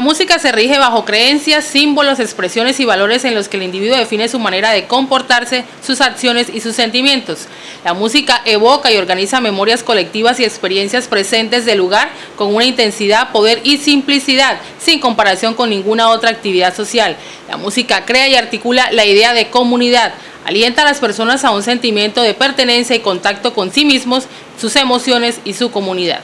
La música se rige bajo creencias, símbolos, expresiones y valores en los que el individuo define su manera de comportarse, sus acciones y sus sentimientos. La música evoca y organiza memorias colectivas y experiencias presentes del lugar con una intensidad, poder y simplicidad, sin comparación con ninguna otra actividad social. La música crea y articula la idea de comunidad, alienta a las personas a un sentimiento de pertenencia y contacto con sí mismos, sus emociones y su comunidad.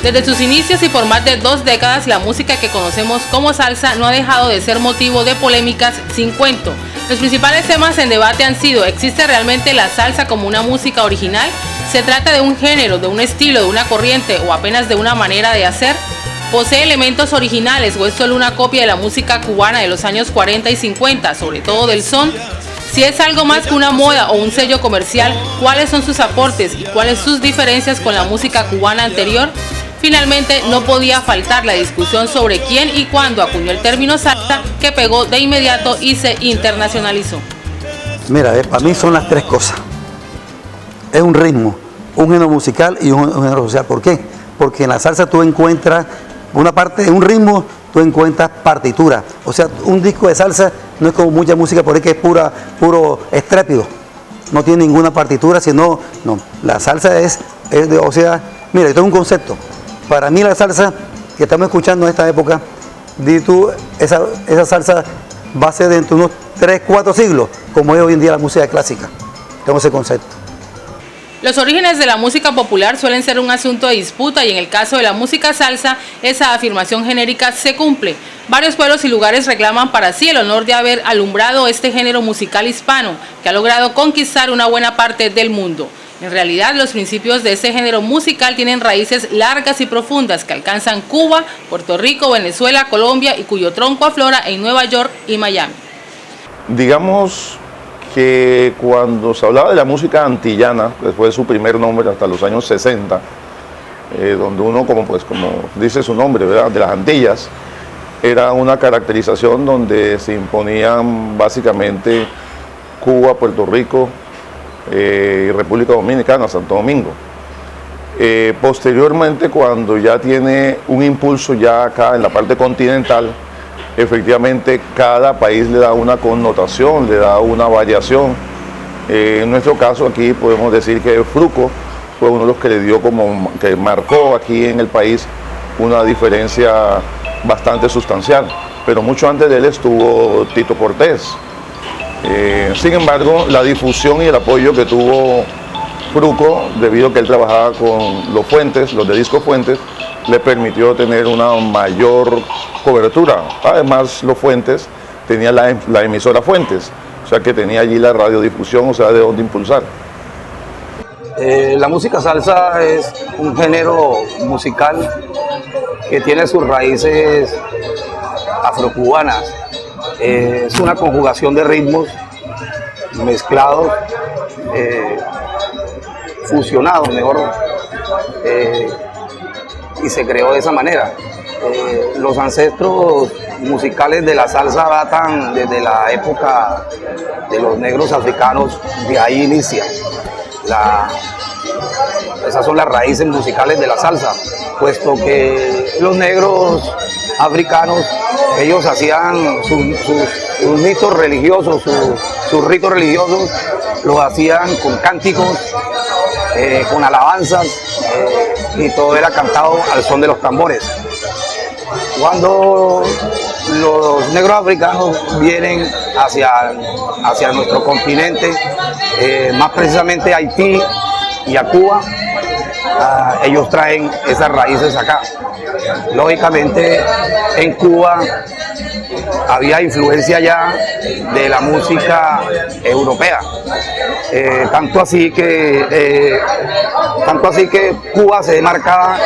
Desde sus inicios y por más de 2 décadas, la música que conocemos como salsa no ha dejado de ser motivo de polémicas sin cuento. Los principales temas en debate han sido: ¿existe realmente la salsa como una música original? ¿Se trata de un género, de un estilo, de una corriente o apenas de una manera de hacer? ¿Posee elementos originales o es solo una copia de la música cubana de los años 40 y 50, sobre todo del son? Si es algo más que una moda o un sello comercial, ¿cuáles son sus aportes y cuáles sus diferencias con la música cubana anterior? Finalmente, no podía faltar la discusión sobre quién y cuándo acuñó el término salsa, que pegó de inmediato y se internacionalizó. Mira, para mí son las 3 cosas. Es un ritmo, un género musical y un género social. ¿Por qué? Porque en la salsa tú encuentras una parte, en un ritmo tú encuentras partitura. O sea, un disco de salsa no es como mucha música por ahí que es puro estrépito. No tiene ninguna partitura, sino, no, la salsa o sea, mira, esto es un concepto. Para mí la salsa que estamos escuchando en esta época, di tú, esa salsa va a ser dentro de unos 3, 4 siglos, como es hoy en día la música clásica. Tengo ese concepto. Los orígenes de la música popular suelen ser un asunto de disputa y en el caso de la música salsa, esa afirmación genérica se cumple. Varios pueblos y lugares reclaman para sí el honor de haber alumbrado este género musical hispano, que ha logrado conquistar una buena parte del mundo. En realidad, los principios de ese género musical tienen raíces largas y profundas que alcanzan Cuba, Puerto Rico, Venezuela, Colombia y cuyo tronco aflora en Nueva York y Miami. Digamos que cuando se hablaba de la música antillana, después de su primer nombre hasta los años 60, donde uno, como dice su nombre, ¿verdad?, de las Antillas, era una caracterización donde se imponían básicamente Cuba, Puerto Rico, y República Dominicana, Santo Domingo. Posteriormente, cuando ya tiene un impulso ya acá en la parte continental, efectivamente cada país le da una connotación, le da una variación. En nuestro caso aquí podemos decir que Fruco fue uno de los que le dio que marcó aquí en el país una diferencia bastante sustancial, pero mucho antes de él estuvo Tito Cortés. Sin embargo, la difusión y el apoyo que tuvo Fruco, debido a que él trabajaba con los Fuentes, los de Disco Fuentes, le permitió tener una mayor cobertura. Además, los Fuentes tenía la emisora Fuentes, o sea que tenía allí la radiodifusión, o sea, de dónde impulsar. La música salsa es un género musical que tiene sus raíces afrocubanas. Es una conjugación de ritmos mezclados, fusionados mejor, y se creó de esa manera. Los ancestros musicales de la salsa datan desde la época de los negros africanos, de ahí inicia. Esas son las raíces musicales de la salsa, puesto que los negros africanos, ellos hacían sus mitos religiosos, sus ritos religiosos, los hacían con cánticos, con alabanzas, y todo era cantado al son de los tambores. Cuando los negros africanos vienen hacia nuestro continente, más precisamente a Haití y a Cuba, ellos traen esas raíces acá. Lógicamente en Cuba había influencia ya de la música europea. Tanto así que Cuba se demarcaba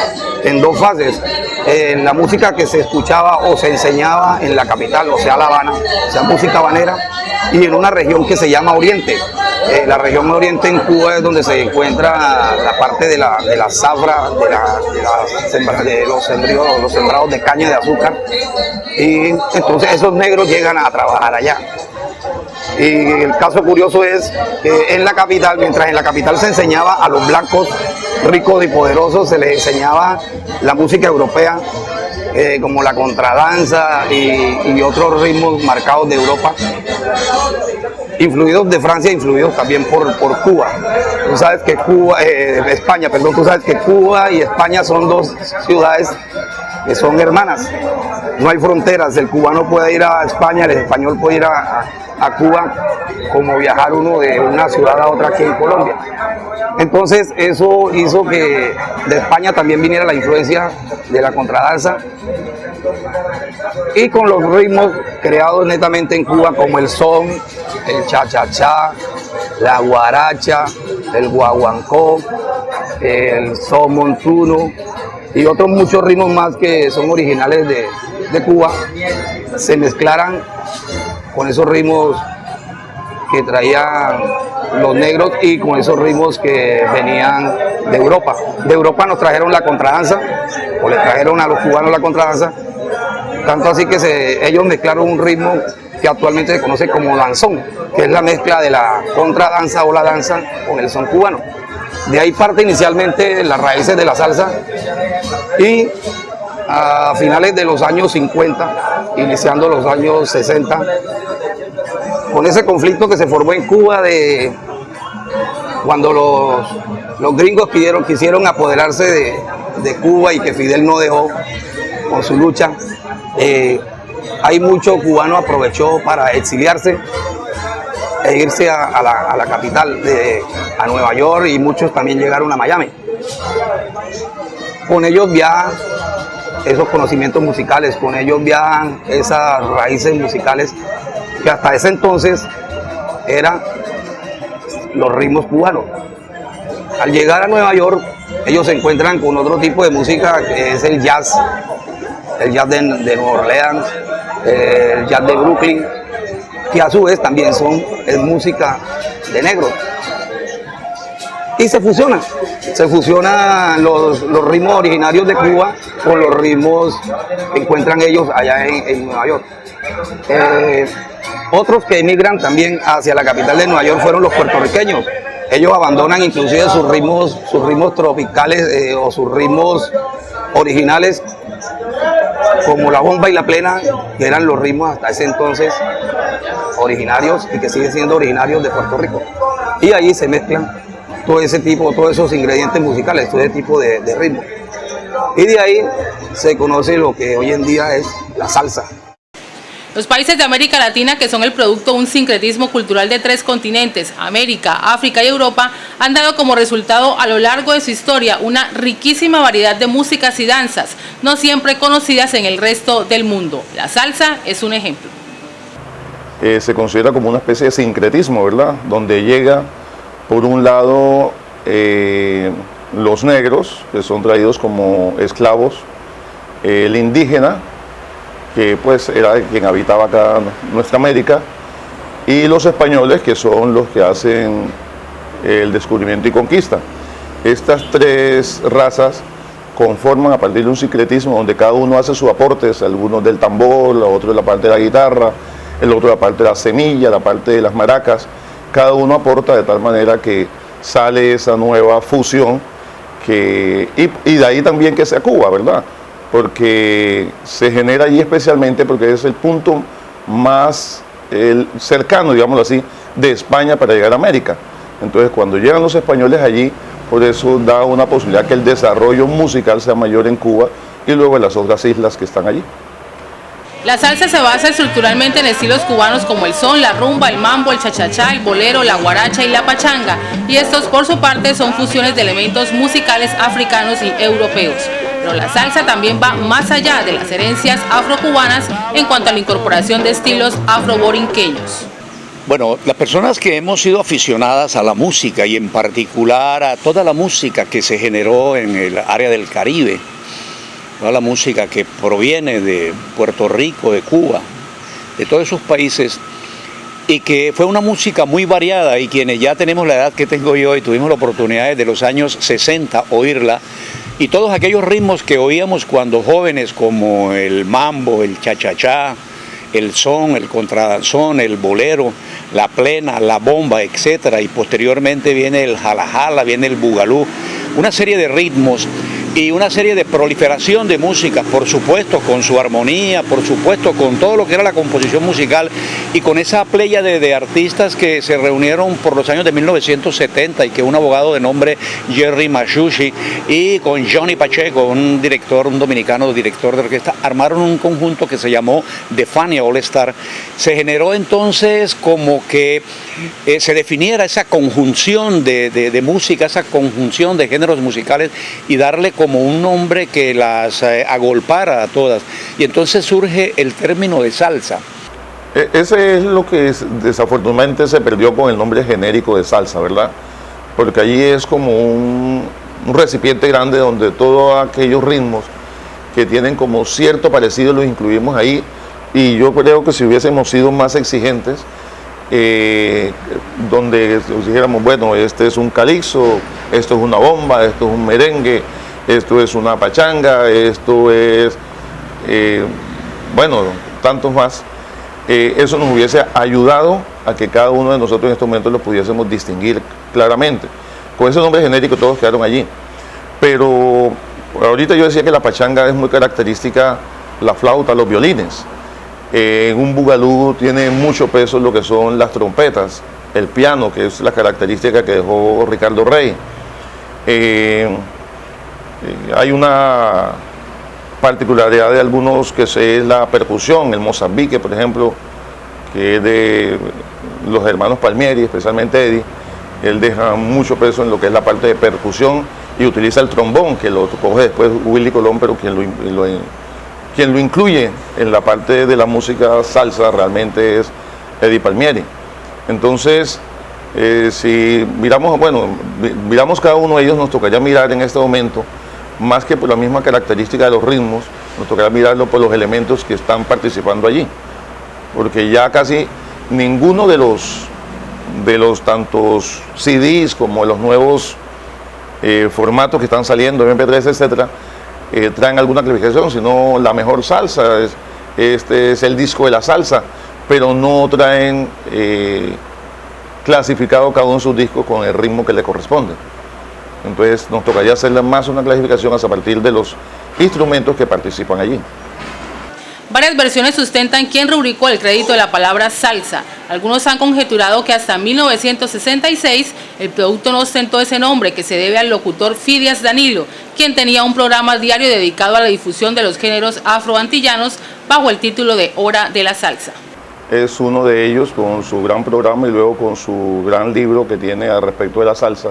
en dos fases: en la música que se escuchaba o se enseñaba en la capital, o sea La Habana, o sea música habanera, y en una región que se llama Oriente. La región Oriente en Cuba es donde se encuentra la parte de la zafra, de los sembrados de caña de azúcar, y entonces esos negros llegan a trabajar allá. Y el caso curioso es que en la capital, mientras en la capital se enseñaba a los blancos ricos y poderosos, se les enseñaba la música europea, como la contradanza y otros ritmos marcados de Europa, influidos de Francia, influidos también por Cuba. Tú sabes que España, tú sabes que Cuba y España son dos ciudades que son hermanas. No hay fronteras, el cubano puede ir a España, el español puede ir a Cuba, como viajar uno de una ciudad a otra aquí en Colombia. Entonces eso hizo que de España también viniera la influencia de la contradanza, y con los ritmos creados netamente en Cuba, como el son, el cha-cha-cha, la guaracha, el guaguancó, el son montuno y otros muchos ritmos más que son originales de Cuba, se mezclaran con esos ritmos que traían los negros y con esos ritmos que venían de Europa. De Europa nos trajeron la contradanza, o le trajeron a los cubanos la contradanza, tanto así que ellos mezclaron un ritmo que actualmente se conoce como danzón, que es la mezcla de la contradanza o la danza con el son cubano. De ahí parte inicialmente las raíces de la salsa, y a finales de los años 50, iniciando los años 60, con ese conflicto que se formó en Cuba cuando los gringos quisieron apoderarse de Cuba y que Fidel no dejó con su lucha, hay mucho cubano aprovechó para exiliarse e irse a la capital, a Nueva York, y muchos también llegaron a Miami. Con ellos viajan esos conocimientos musicales, con ellos viajan esas raíces musicales que hasta ese entonces eran los ritmos cubanos. Al llegar a Nueva York, ellos se encuentran con otro tipo de música, que es el jazz de Nueva Orleans, el jazz de Brooklyn, que a su vez también es música de negro. Y se fusionan los ritmos originarios de Cuba con los ritmos que encuentran ellos allá en Nueva York. Otros que emigran también hacia la capital de Nueva York fueron los puertorriqueños. Ellos abandonan inclusive sus ritmos tropicales, o sus ritmos originales, como la bomba y la plena, que eran los ritmos hasta ese entonces originarios y que siguen siendo originarios de Puerto Rico. Y ahí se mezclan todos esos ingredientes musicales, todo ese tipo de ritmo. Y de ahí se conoce lo que hoy en día es la salsa. Los países de América Latina, que son el producto de un sincretismo cultural de 3 continentes, América, África y Europa, han dado como resultado a lo largo de su historia una riquísima variedad de músicas y danzas, no siempre conocidas en el resto del mundo. La salsa es un ejemplo. Se considera como una especie de sincretismo, ¿verdad? Donde llega, por un lado, los negros, que son traídos como esclavos, el indígena, que pues era quien habitaba acá nuestra América, y los españoles, que son los que hacen el descubrimiento y conquista. Estas 3 razas conforman a partir de un sincretismo donde cada uno hace sus aportes, algunos del tambor, otro de la parte de la guitarra, el otro de la parte de la semilla, la parte de las maracas. Cada uno aporta de tal manera que sale esa nueva fusión, y de ahí también que sea Cuba, ¿verdad? Porque se genera allí especialmente porque es el punto más cercano, digámoslo así, de España para llegar a América. Entonces, cuando llegan los españoles allí, por eso da una posibilidad que el desarrollo musical sea mayor en Cuba y luego en las otras islas que están allí. La salsa se basa estructuralmente en estilos cubanos como el son, la rumba, el mambo, el cha-cha-cha, el bolero, la guaracha y la pachanga, y estos por su parte son fusiones de elementos musicales africanos y europeos. pero la salsa también va más allá de las herencias afrocubanas en cuanto a la incorporación de estilos afroborinqueños. Bueno, las personas que hemos sido aficionadas a la música y en particular a toda la música que se generó en el área del Caribe, toda la música que proviene de Puerto Rico, de Cuba, de todos esos países, y que fue una música muy variada, y quienes ya tenemos la edad que tengo yo y tuvimos la oportunidad desde los años 60 oírla, y todos aquellos ritmos que oíamos cuando jóvenes, como el mambo, el cha-cha-cha, el son, el contradanzón, el bolero, la plena, la bomba, etcétera, y posteriormente viene el jala-jala, viene el bugalú, una serie de ritmos y una serie de proliferación de músicas, por supuesto con su armonía, por supuesto con todo lo que era la composición musical y con esa playa de artistas que se reunieron por los años de 1970 y que un abogado de nombre Jerry Mashushi y con Johnny Pacheco, un director, un dominicano director de orquesta, armaron un conjunto que se llamó The Fania All Star. Se generó entonces como que se definiera esa conjunción de música, esa conjunción de géneros musicales y darle como un nombre que las agolpara a todas. Y entonces surge el término de salsa. Ese es lo que desafortunadamente se perdió con el nombre genérico de salsa, ¿verdad? Porque allí es como un recipiente grande donde todos aquellos rijos que tienen como cierto parecido los incluimos ahí, y yo creo que si hubiésemos sido más exigentes, donde dijéramos, bueno, este es un calixo, esto es una bomba, esto es un merengue, esto es una pachanga, esto es, bueno, tantos más, eso nos hubiese ayudado a que cada uno de nosotros en estos momentos lo pudiésemos distinguir claramente. Con ese nombre genérico todos quedaron allí. Pero ahorita yo decía que la pachanga es muy característica, la flauta, los violines. En un bugalú tiene mucho peso lo que son las trompetas, el piano, que es la característica que dejó Ricardo Rey. Hay una particularidad de algunos que es la percusión, el Mozambique, por ejemplo, que es de los hermanos Palmieri, especialmente Eddie. Él deja mucho peso en lo que es la parte de percusión y utiliza el trombón, que lo coge después Willy Colón, pero quien lo incluye en la parte de la música salsa realmente es Eddie Palmieri. Entonces, si miramos, bueno, miramos cada uno de ellos, nos tocaría mirar en este momento, más que por la misma característica de los ritmos, nos tocaría mirarlo por los elementos que están participando allí. Porque ya casi ninguno de los tantos CDs como los nuevos formatos que están saliendo, MP3, etcétera, traen alguna clasificación, sino la mejor salsa, este es el disco de la salsa, pero no traen clasificado cada uno de sus discos con el ritmo que le corresponde. Entonces nos tocaría hacerle más una clasificación a partir de los instrumentos que participan allí. Varias versiones sustentan quién rubricó el crédito de la palabra salsa. Algunos han conjeturado que hasta 1966 el producto no ostentó ese nombre, que se debe al locutor Fidias Danilo, quien tenía un programa diario dedicado a la difusión de los géneros afroantillanos bajo el título de Hora de la Salsa. Es uno de ellos con su gran programa y luego con su gran libro que tiene al respecto de la salsa,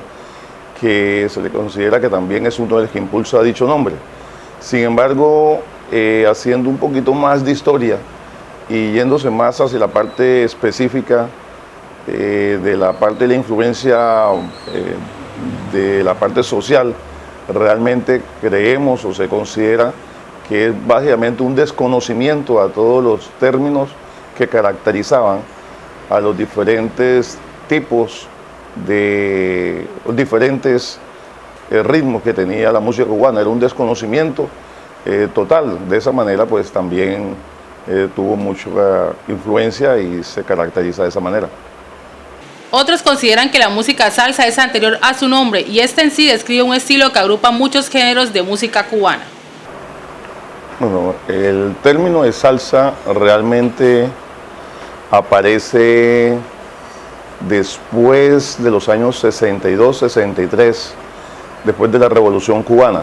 que se le considera que también es uno de los que impulsa dicho nombre. Sin embargo, haciendo un poquito más de historia y yéndose más hacia la parte específica de la parte de la influencia de la parte social, realmente creemos o se considera que es básicamente un desconocimiento a todos los términos que caracterizaban a los diferentes tipos de diferentes ritmos que tenía la música cubana. Era un desconocimiento total. De esa manera pues también tuvo mucha influencia y se caracteriza de esa manera. Otros consideran que la música salsa es anterior a su nombre y este en sí describe un estilo que agrupa muchos géneros de música cubana. Bueno, el término de salsa realmente aparece después de los años 62, 63, después de la Revolución Cubana.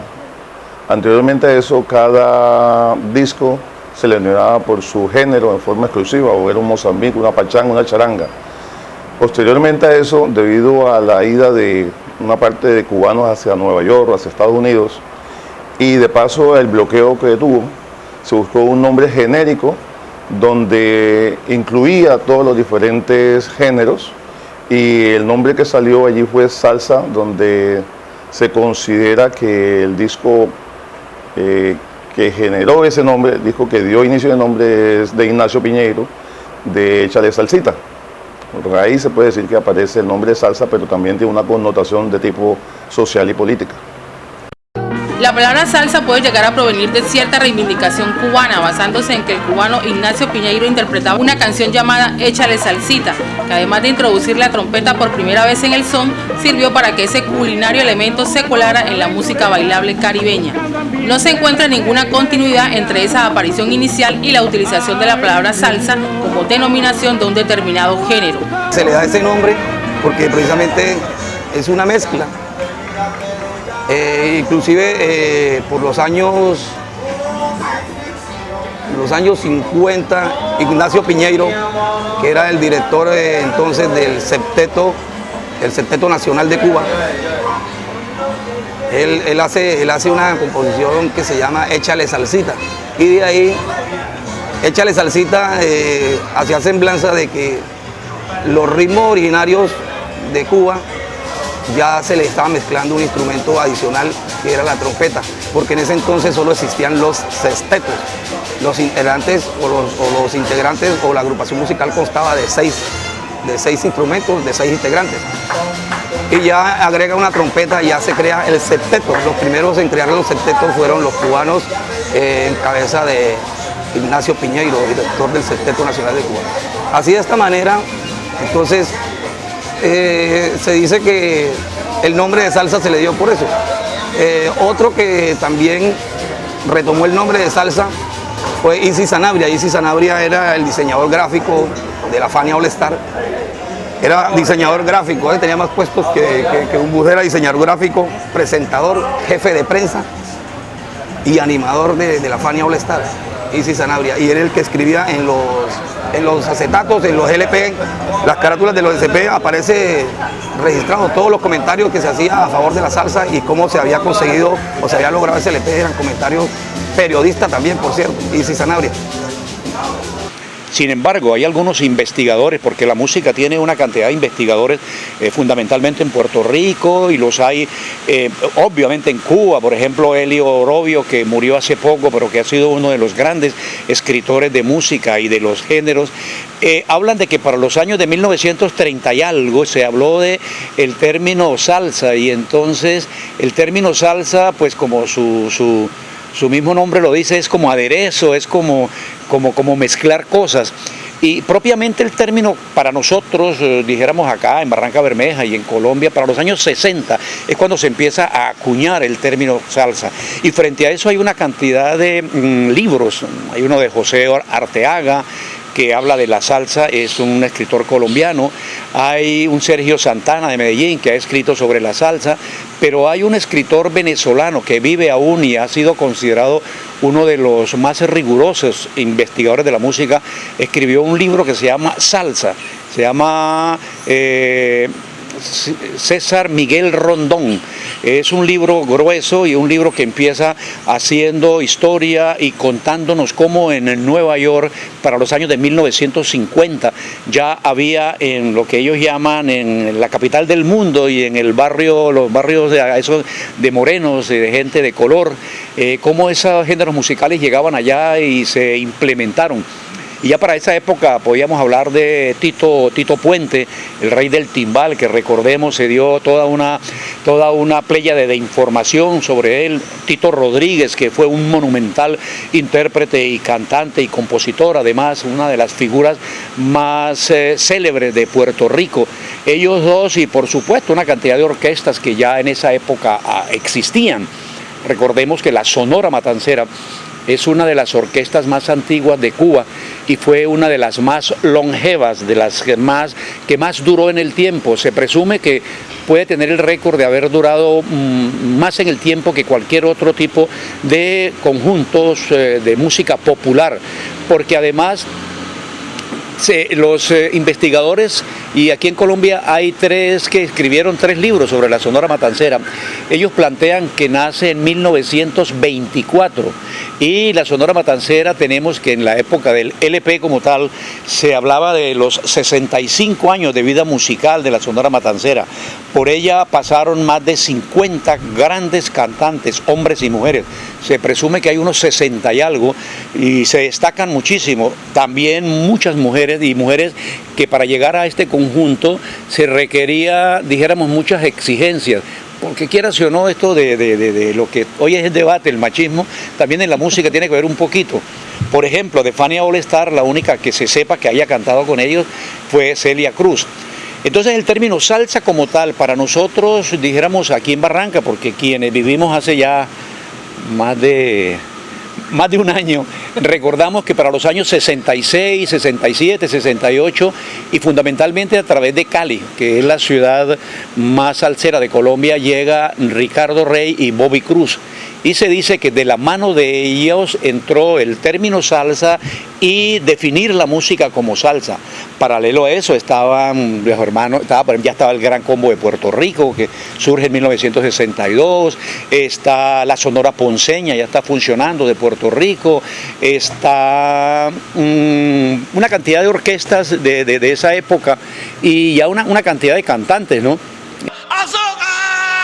Anteriormente a eso, cada disco se le denominaba por su género en forma exclusiva, o era un Mozambique, una pachanga, una charanga. Posteriormente a eso, debido a la ida de una parte de cubanos hacia Nueva York, hacia Estados Unidos, y de paso el bloqueo que tuvo, se buscó un nombre genérico donde incluía todos los diferentes géneros, y el nombre que salió allí fue Salsa, donde se considera que el disco que generó ese nombre, el disco que dio inicio de nombre, es de Ignacio Piñeiro, de Échale Salsita. Por ahí se puede decir que aparece el nombre de salsa, pero también tiene una connotación de tipo social y política. La palabra salsa puede llegar a provenir de cierta reivindicación cubana, basándose en que el cubano Ignacio Piñeiro interpretaba una canción llamada Échale Salsita, que además de introducir la trompeta por primera vez en el son, sirvió para que ese culinario elemento se colara en la música bailable caribeña. No se encuentra ninguna continuidad entre esa aparición inicial y la utilización de la palabra salsa como denominación de un determinado género. Se le da ese nombre porque precisamente es una mezcla. Inclusive por los años 50, Ignacio Piñeiro, que era el director entonces del Septeto Nacional de Cuba, él hace una composición que se llama Échale Salsita, y de ahí Échale Salsita hacía semblanza de que los ritmos originarios de Cuba ya se le estaba mezclando un instrumento adicional que era la trompeta, porque en ese entonces solo existían los sextetos. Los integrantes o los integrantes o la agrupación musical constaba de seis instrumentos, de 6 integrantes. Y ya agrega una trompeta y ya se crea el septeto. Los primeros en crear los septetos fueron los cubanos en cabeza de Ignacio Piñeiro, director del Septeto Nacional de Cuba. Así de esta manera, entonces, se dice que el nombre de salsa se le dio por eso. Otro que también retomó el nombre de salsa fue Isi Sanabria. Isi Sanabria era el diseñador gráfico de la Fania All Star. Era diseñador gráfico, tenía más puestos que un bus, era diseñador gráfico, presentador, jefe de prensa y animador de la Fania All Star, Isi Sanabria. Y era el que escribía en los acetatos, en los LP, las carátulas de los SP, aparece registrado todos los comentarios que se hacía a favor de la salsa y cómo se había conseguido o se había logrado ese LP. Eran comentarios periodistas también, por cierto, Isi Sanabria. Sin embargo, hay algunos investigadores, porque la música tiene una cantidad de investigadores fundamentalmente en Puerto Rico, y los hay obviamente en Cuba. Por ejemplo, Elio Orobio, que murió hace poco, pero que ha sido uno de los grandes escritores de música y de los géneros. Hablan de que para los años de 1930 y algo se habló de el término salsa, y entonces el término salsa, pues como su mismo nombre lo dice, es como aderezo, es como mezclar cosas. Y propiamente el término para nosotros, dijéramos acá en Barranca Bermeja y en Colombia, para los años 60 es cuando se empieza a acuñar el término salsa. Y frente a eso hay una cantidad de libros. Hay uno de José Arteaga, que habla de la salsa, es un escritor colombiano. Hay un Sergio Santana de Medellín que ha escrito sobre la salsa, pero hay un escritor venezolano que vive aún y ha sido considerado uno de los más rigurosos investigadores de la música. Escribió un libro que se llama Salsa, se llama César Miguel Rondón. Es un libro grueso y un libro que empieza haciendo historia y contándonos cómo en Nueva York, para los años de 1950, ya había en lo que ellos llaman en la capital del mundo y en el barrio, los barrios de morenos, de gente de color, cómo esos géneros musicales llegaban allá y se implementaron. Y ya para esa época podíamos hablar de Tito Puente, el rey del timbal, que recordemos se dio toda una pléyade de información sobre él. Tito Rodríguez, que fue un monumental intérprete y cantante y compositor, además una de las figuras más célebres de Puerto Rico. Ellos dos, y por supuesto una cantidad de orquestas que ya en esa época existían. Recordemos que la Sonora Matancera es una de las orquestas más antiguas de Cuba y fue una de las más longevas, de las que más duró en el tiempo. Se presume que puede tener el récord de haber durado más en el tiempo que cualquier otro tipo de conjuntos de música popular, porque además los investigadores, y aquí en Colombia hay tres que escribieron 3 libros sobre la Sonora Matancera. Ellos plantean que nace en 1924 y la Sonora Matancera, tenemos que en la época del LP como tal se hablaba de los 65 años de vida musical de la Sonora Matancera. Por ella pasaron más de 50 grandes cantantes, hombres y mujeres. Se presume que hay unos 60 y algo y se destacan muchísimo. También muchas mujeres y mujeres que para llegar a este conjunto se requería, dijéramos, muchas exigencias. Porque quieras o no, esto de lo que hoy es el debate, el machismo, también en la música tiene que ver un poquito. Por ejemplo, de Fania All Star, la única que se sepa que haya cantado con ellos fue Celia Cruz. Entonces el término salsa como tal, para nosotros, dijéramos aquí en Barranca, porque quienes vivimos hace ya más de un año, recordamos que para los años 66, 67, 68 y fundamentalmente a través de Cali, que es la ciudad más salsera de Colombia, llega Ricardo Rey y Bobby Cruz. Y se dice que de la mano de ellos entró el término salsa y definir la música como salsa. Paralelo a eso estaban los hermanos, ya estaba el Gran Combo de Puerto Rico, que surge en 1962, está la Sonora Ponceña, ya está funcionando, de Puerto Rico, está una cantidad de orquestas de esa época y ya una cantidad de cantantes, ¿no?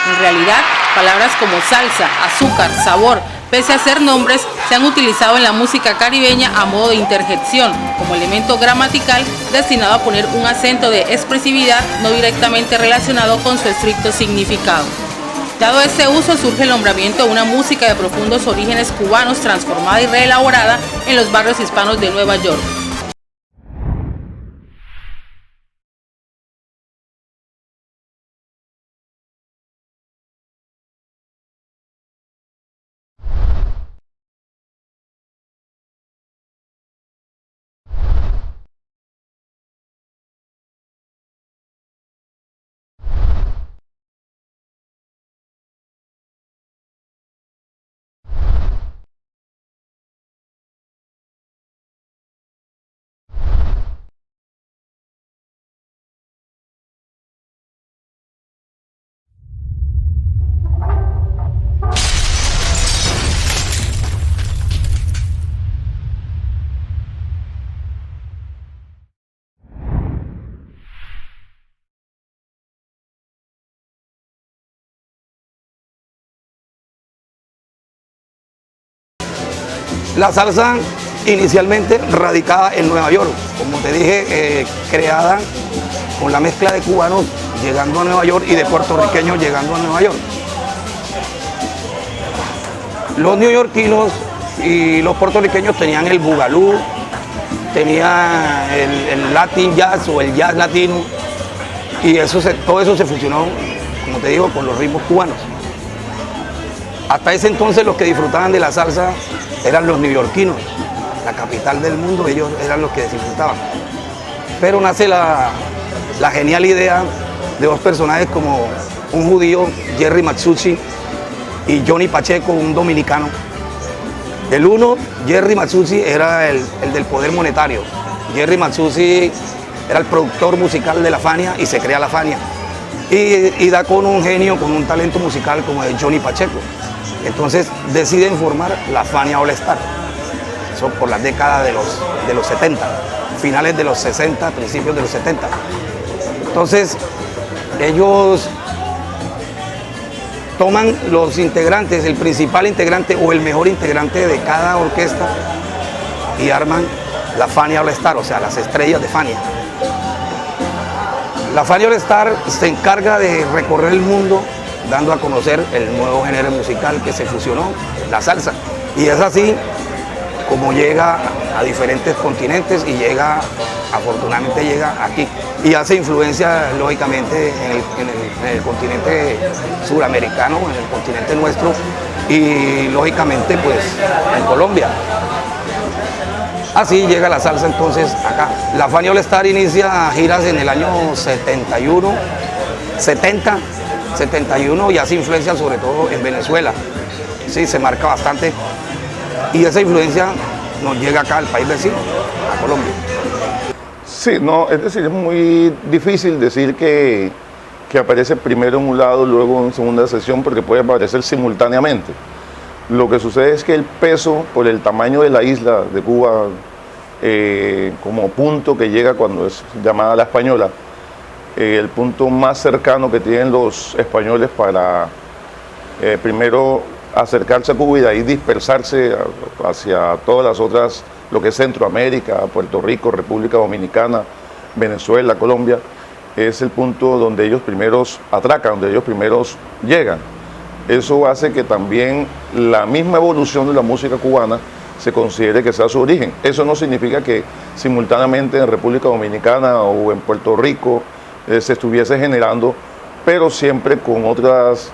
En realidad, palabras como salsa, azúcar, sabor, pese a ser nombres, se han utilizado en la música caribeña a modo de interjección, como elemento gramatical destinado a poner un acento de expresividad no directamente relacionado con su estricto significado. Dado este uso, surge el nombramiento de una música de profundos orígenes cubanos transformada y reelaborada en los barrios hispanos de Nueva York. La salsa inicialmente radicada en Nueva York, como te dije, creada con la mezcla de cubanos llegando a Nueva York y de puertorriqueños llegando a Nueva York. Los neoyorquinos y los puertorriqueños tenían el bugalú, tenían el latin jazz o el jazz latino, y todo eso se fusionó, como te digo, con los ritmos cubanos. Hasta ese entonces los que disfrutaban de la salsa eran los neoyorquinos, la capital del mundo, ellos eran los que disfrutaban. Pero nace la genial idea de dos personajes como un judío, Jerry Matsucci, y Johnny Pacheco, un dominicano. El uno, Jerry Matsucci, era el del poder monetario. Jerry Matsucci era el productor musical de la Fania y se crea la Fania. Y da con un genio, con un talento musical como el Johnny Pacheco. Entonces deciden formar la Fania All Star. Eso por las décadas de los 70, finales de los 60, principios de los 70. Entonces ellos toman los integrantes, el principal integrante o el mejor integrante de cada orquesta y arman la Fania All Star, o sea, las estrellas de Fania. La Fania All Star se encarga de recorrer el mundo dando a conocer el nuevo género musical que se fusionó, la salsa. Y es así como llega a diferentes continentes y afortunadamente llega aquí. Y hace influencia, lógicamente, en el continente suramericano, en el continente nuestro, y lógicamente, pues, en Colombia. Así llega la salsa entonces acá. La Fania All Star inicia giras en el año 71 y hace influencia sobre todo en Venezuela. Sí, se marca bastante y esa influencia nos llega acá al país vecino, a Colombia. Sí, no, es decir, es muy difícil decir que aparece primero en un lado, luego en segunda sesión, porque puede aparecer simultáneamente. Lo que sucede es que el peso, por el tamaño de la isla de Cuba, como punto que llega cuando es llamada la española, el punto más cercano que tienen los españoles para primero acercarse a Cuba y de ahí dispersarse hacia todas las otras, lo que es Centroamérica, Puerto Rico, República Dominicana, Venezuela, Colombia, es el punto donde ellos primeros atracan, donde ellos primeros llegan. Eso hace que también la misma evolución de la música cubana se considere que sea su origen. Eso no significa que simultáneamente en República Dominicana o en Puerto Rico se estuviese generando, pero siempre con otras,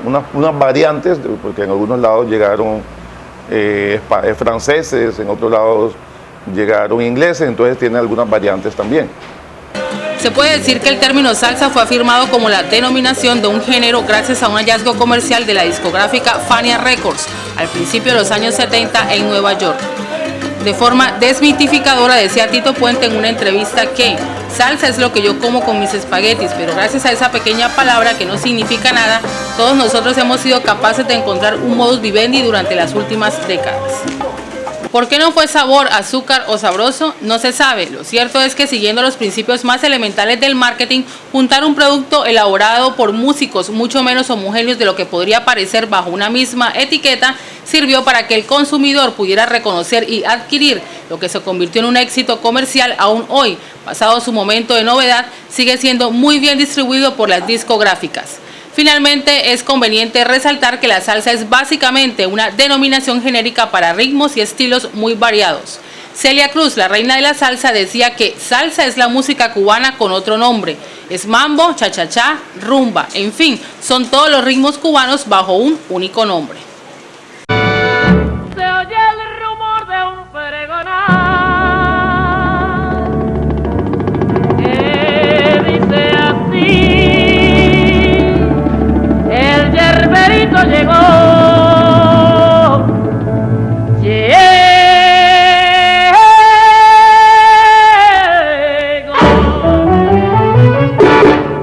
unas variantes, porque en algunos lados llegaron franceses, en otros lados llegaron ingleses, entonces tiene algunas variantes también. Se puede decir que el término salsa fue afirmado como la denominación de un género gracias a un hallazgo comercial de la discográfica Fania Records al principio de los años 70 en Nueva York. De forma desmitificadora decía Tito Puente en una entrevista que salsa es lo que yo como con mis espaguetis, pero gracias a esa pequeña palabra que no significa nada, todos nosotros hemos sido capaces de encontrar un modus vivendi durante las últimas décadas. ¿Por qué no fue sabor, azúcar o sabroso? No se sabe. Lo cierto es que siguiendo los principios más elementales del marketing, juntar un producto elaborado por músicos mucho menos homogéneos de lo que podría parecer bajo una misma etiqueta, sirvió para que el consumidor pudiera reconocer y adquirir lo que se convirtió en un éxito comercial aún hoy, pasado su momento de novedad, sigue siendo muy bien distribuido por las discográficas. Finalmente, es conveniente resaltar que la salsa es básicamente una denominación genérica para ritmos y estilos muy variados. Celia Cruz, la reina de la salsa, decía que salsa es la música cubana con otro nombre. Es mambo, cha-cha-cha, rumba, en fin, son todos los ritmos cubanos bajo un único nombre. Se oye el rumor de un pregonar que dice así. El yerberito llegó,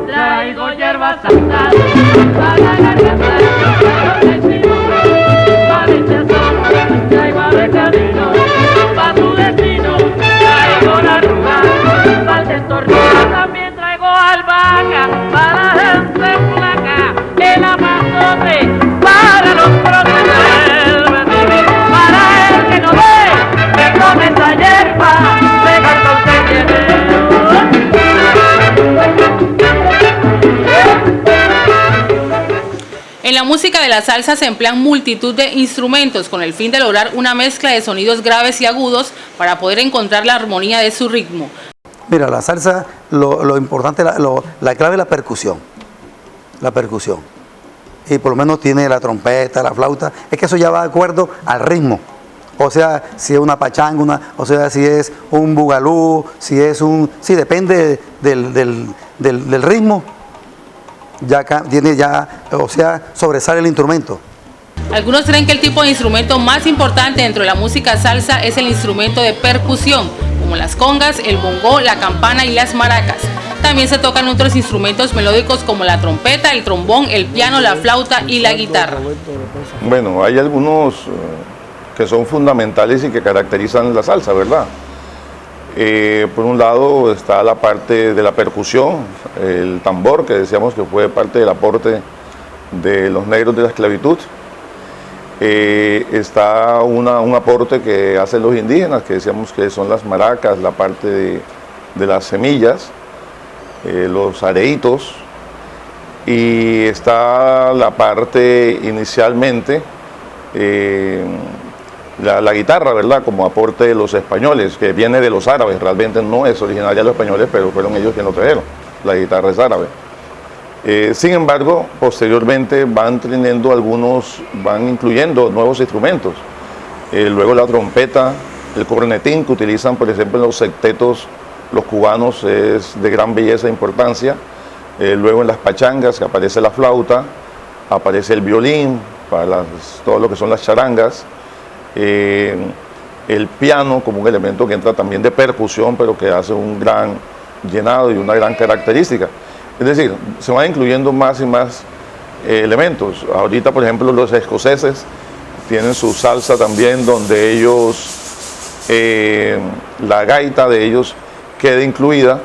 traigo hierba santa para la garganta, traigo vecino, para el chazón, traigo ave camino, para tu destino, traigo la arruga, para el destornillo, también traigo albahaca, para la gente flaca, el amazote, para los próceres, para el que no ve, que come esa hierba, de cartón se tiene. En la música de la salsa se emplean multitud de instrumentos con el fin de lograr una mezcla de sonidos graves y agudos para poder encontrar la armonía de su ritmo. Mira, la salsa, lo importante, la clave es la percusión. La percusión. Y por lo menos tiene la trompeta, la flauta. Es que eso ya va de acuerdo al ritmo. O sea, si es una pachanga, o sea, si es un bugalú, si es un... Sí, depende del ritmo. Ya tiene o sea, sobresale el instrumento. Algunos creen que el tipo de instrumento más importante dentro de la música salsa es el instrumento de percusión, como las congas, el bongó, la campana y las maracas. También se tocan otros instrumentos melódicos como la trompeta, el trombón, el piano, la flauta y la guitarra. Bueno, hay algunos que son fundamentales y que caracterizan la salsa, ¿verdad? Por un lado está la parte de la percusión, el tambor, que decíamos que fue parte del aporte de los negros de la esclavitud. Está un aporte que hacen los indígenas, que decíamos que son las maracas, la parte de las semillas, los areitos, y está la parte inicialmente, la guitarra, ¿verdad?, como aporte de los españoles, que viene de los árabes, realmente no es originaria de los españoles, pero fueron ellos quienes lo trajeron, la guitarra es árabe. Sin embargo, posteriormente van incluyendo nuevos instrumentos. Luego la trompeta, el cornetín que utilizan, por ejemplo, en los sectetos, los cubanos, es de gran belleza e importancia. Luego en las pachangas que aparece la flauta, aparece el violín, para todo lo que son las charangas. el piano como un elemento que entra también de percusión, pero que hace un gran llenado y una gran característica. Es decir, se van incluyendo más y más elementos. Ahorita, por ejemplo, los escoceses tienen su salsa también, donde ellos, la gaita de ellos queda incluida.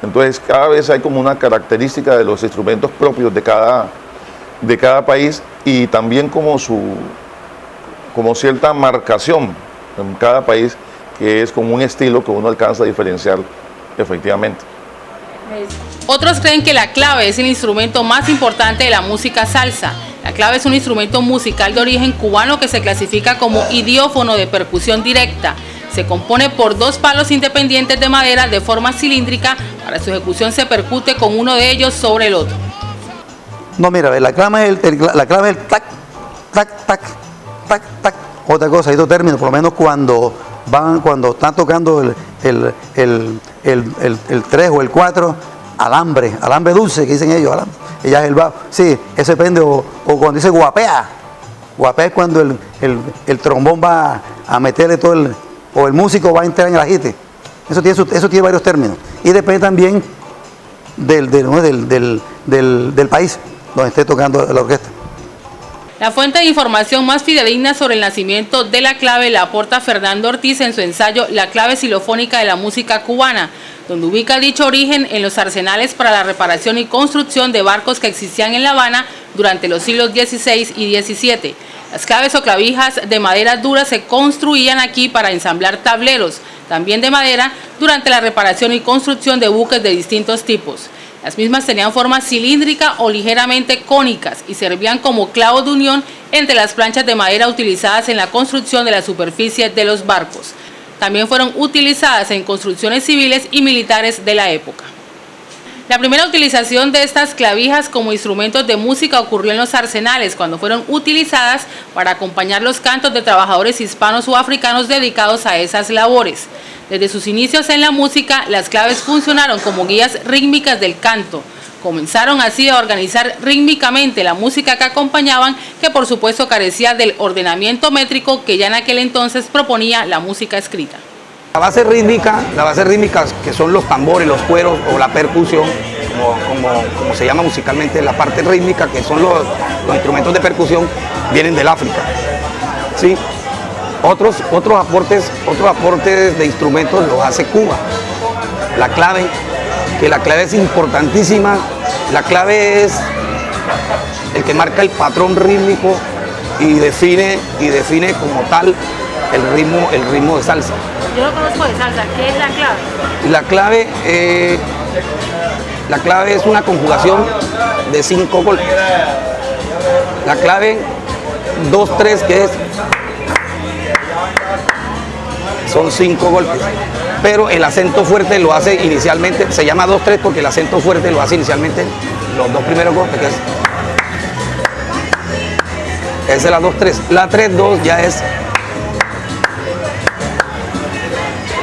Entonces, cada vez hay como una característica de los instrumentos propios de cada país, y también como cierta marcación en cada país, que es como un estilo que uno alcanza a diferenciar efectivamente. Otros creen que la clave es el instrumento más importante de la música salsa. La clave es un instrumento musical de origen cubano que se clasifica como idiófono de percusión directa. Se compone por 2 palos independientes de madera de forma cilíndrica. Para su ejecución se percute con uno de ellos sobre el otro. No, mira, la clave es el tac, tac, tac, tac, tac. Otra cosa, hay otro término, por lo menos cuando están tocando el 3 o el 4, alambre dulce, que dicen ellos, alambre. Ella es el bajo. Sí, eso depende, o cuando dice guapea. Guapea es cuando el trombón va a meterle todo o el músico va a entrar en el agite. Eso tiene varios términos. Y depende también del país donde esté tocando la orquesta. La fuente de información más fidedigna sobre el nacimiento de la clave la aporta Fernando Ortiz en su ensayo La clave xilofónica de la música cubana, donde ubica dicho origen en los arsenales para la reparación y construcción de barcos que existían en La Habana durante los siglos XVI y XVII. Las claves o clavijas de madera dura se construían aquí para ensamblar tableros, también de madera, durante la reparación y construcción de buques de distintos tipos. Las mismas tenían forma cilíndrica o ligeramente cónicas y servían como clavos de unión entre las planchas de madera utilizadas en la construcción de la superficie de los barcos. También fueron utilizadas en construcciones civiles y militares de la época. La primera utilización de estas clavijas como instrumentos de música ocurrió en los arsenales, cuando fueron utilizadas para acompañar los cantos de trabajadores hispanos o africanos dedicados a esas labores. Desde sus inicios en la música, las claves funcionaron como guías rítmicas del canto. Comenzaron así a organizar rítmicamente la música que acompañaban, que por supuesto carecía del ordenamiento métrico que ya en aquel entonces proponía la música escrita. La base rítmica que son los tambores, los cueros o la percusión, como se llama musicalmente, la parte rítmica, que son los instrumentos de percusión, vienen del África. ¿Sí? Otros aportes de instrumentos los hace Cuba. La clave es importantísima. La clave es el que marca el patrón rítmico y define como tal el ritmo de salsa. Yo no conozco de salsa, ¿qué es la clave? La clave es una conjugación de 5 golpes. La clave 2-3, que son 5 golpes, pero el acento fuerte lo hace inicialmente, se llama 2-3 porque el acento fuerte lo hace inicialmente los 2 primeros golpes, que esa es la 2-3. La 3-2 ya es,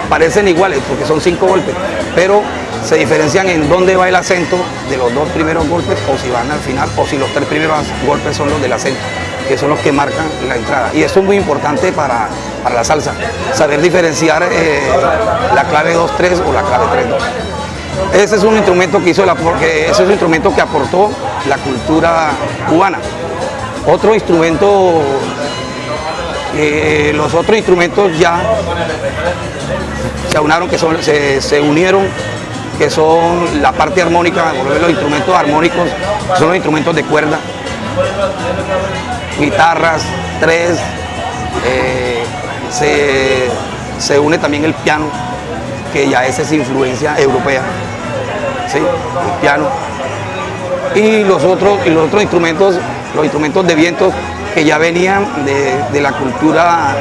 parecen iguales porque son 5 golpes, pero se diferencian en dónde va el acento de los 2 primeros golpes, o si van al final, o si los 3 primeros golpes son los del acento, que son los que marcan la entrada. Y eso es muy importante para la salsa, saber diferenciar la clave 2-3 o la clave 3-2. Ese es un instrumento que ese es un instrumento que aportó la cultura cubana. Otro instrumento, los otros instrumentos ya se aunaron, se unieron, que son la parte armónica. Los instrumentos armónicos son los instrumentos de cuerda, guitarras, 3, se une también el piano, que ya esa es influencia europea, ¿sí? El piano. Y los otros instrumentos, los instrumentos de vientos, que ya venían de la cultura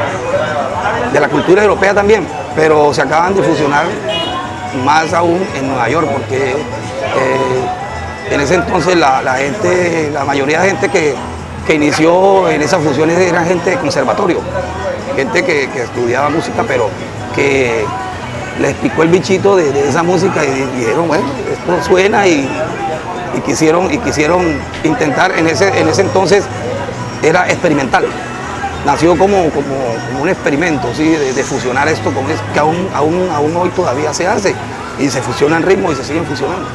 europea también, pero se acaban de fusionar más aún en Nueva York, porque en ese entonces la mayoría de gente que inició en esas fusiones era gente de conservatorio, gente que estudiaba música, pero que les picó el bichito de esa música y dijeron, bueno, esto suena, y quisieron intentar. En ese entonces era experimental, nació como un experimento, ¿sí? de fusionar esto con esto, que aún hoy todavía se hace, y se fusionan ritmos y se siguen fusionando.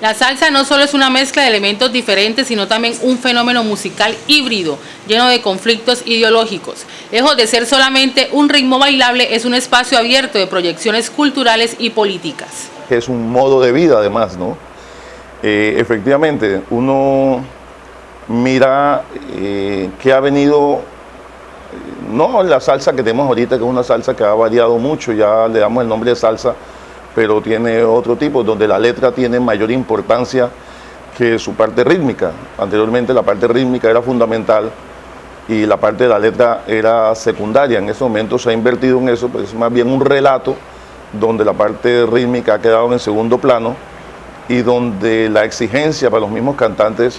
La salsa no solo es una mezcla de elementos diferentes, sino también un fenómeno musical híbrido, lleno de conflictos ideológicos. Lejos de ser solamente un ritmo bailable, es un espacio abierto de proyecciones culturales y políticas. Es un modo de vida además, ¿no? Efectivamente, uno mira que ha venido, no la salsa que tenemos ahorita, que es una salsa que ha variado mucho, ya le damos el nombre de salsa, pero tiene otro tipo, donde la letra tiene mayor importancia que su parte rítmica. Anteriormente la parte rítmica era fundamental y la parte de la letra era secundaria. En este momento se ha invertido en eso, pues es más bien un relato donde la parte rítmica ha quedado en segundo plano y donde la exigencia para los mismos cantantes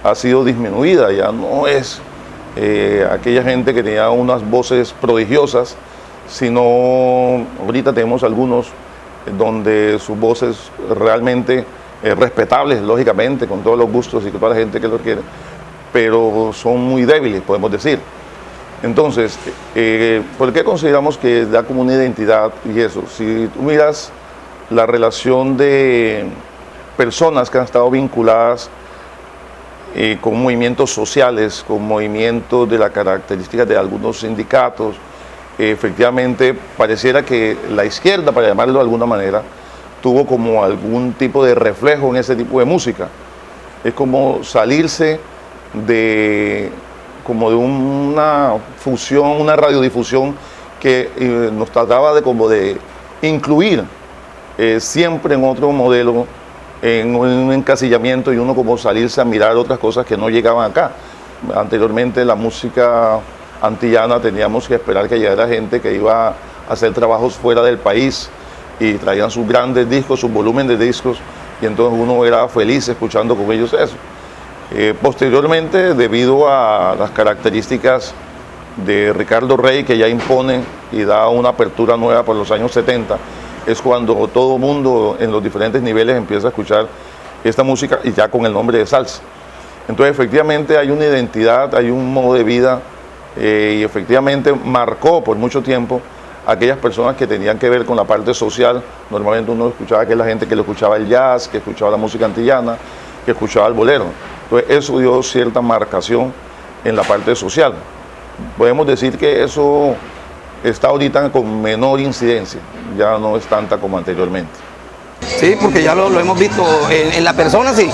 ha sido disminuida. Ya no es aquella gente que tenía unas voces prodigiosas, sino ahorita tenemos algunos donde sus voces realmente respetables, lógicamente, con todos los gustos y con toda la gente que lo quiere, pero son muy débiles, podemos decir. Entonces, ¿por qué consideramos que da como una identidad y eso? Si tú miras la relación de personas que han estado vinculadas con movimientos sociales, con movimientos de la característica de algunos sindicatos, efectivamente pareciera que la izquierda, para llamarlo de alguna manera, tuvo como algún tipo de reflejo en ese tipo de música. Es como salirse de una fusión, una radiodifusión que nos trataba de incluir siempre en otro modelo, en un encasillamiento, y uno como salirse a mirar otras cosas que no llegaban acá. Anteriormente la música antillana teníamos que esperar que llegara gente que iba a hacer trabajos fuera del país y traían sus grandes discos, sus volúmenes de discos, y entonces uno era feliz escuchando con ellos eso. Posteriormente, debido a las características de Ricardo Rey, que ya impone y da una apertura nueva por los años 70, es cuando todo el mundo en los diferentes niveles empieza a escuchar esta música, y ya con el nombre de salsa. Entonces efectivamente hay una identidad, hay un modo de vida, y efectivamente marcó por mucho tiempo a aquellas personas que tenían que ver con la parte social. Normalmente uno escuchaba que la gente que le escuchaba el jazz, que escuchaba la música antillana, que escuchaba el bolero. Entonces eso dio cierta marcación en la parte social. Podemos decir que eso está ahorita con menor incidencia, ya no es tanta como anteriormente. Sí, porque ya lo hemos visto en la persona, sí.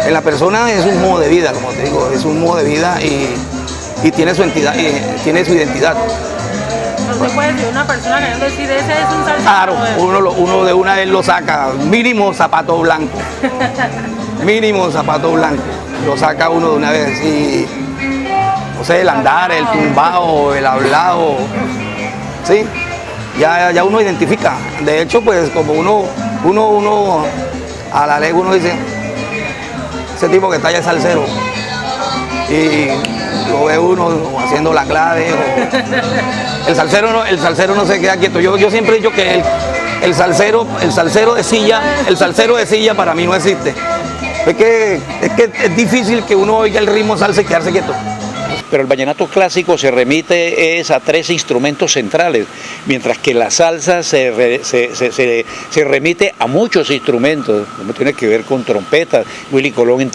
En la persona es un modo de vida, como te digo, es un modo de vida y tiene su entidad, tiene su identidad. No se puede decir una persona queriendo decir ese es un salsero. Claro, uno de una vez lo saca, mínimo zapato blanco. Mínimo zapato blanco. Lo saca uno de una vez y, no sé, el andar, el tumbao, el hablado, ¿sí? Ya uno identifica. De hecho, pues como uno a la ley uno dice, ese tipo que está allá es salsero. Y lo ve uno haciendo la clave. El salsero no se queda quieto. Yo siempre he dicho que el salsero de silla para mí no existe. Es que es difícil que uno oiga el ritmo salsa y quedarse quieto. Pero el vallenato clásico se remite a 3 instrumentos centrales, mientras que la salsa se remite a muchos instrumentos, como tiene que ver con trompetas. Willy Colón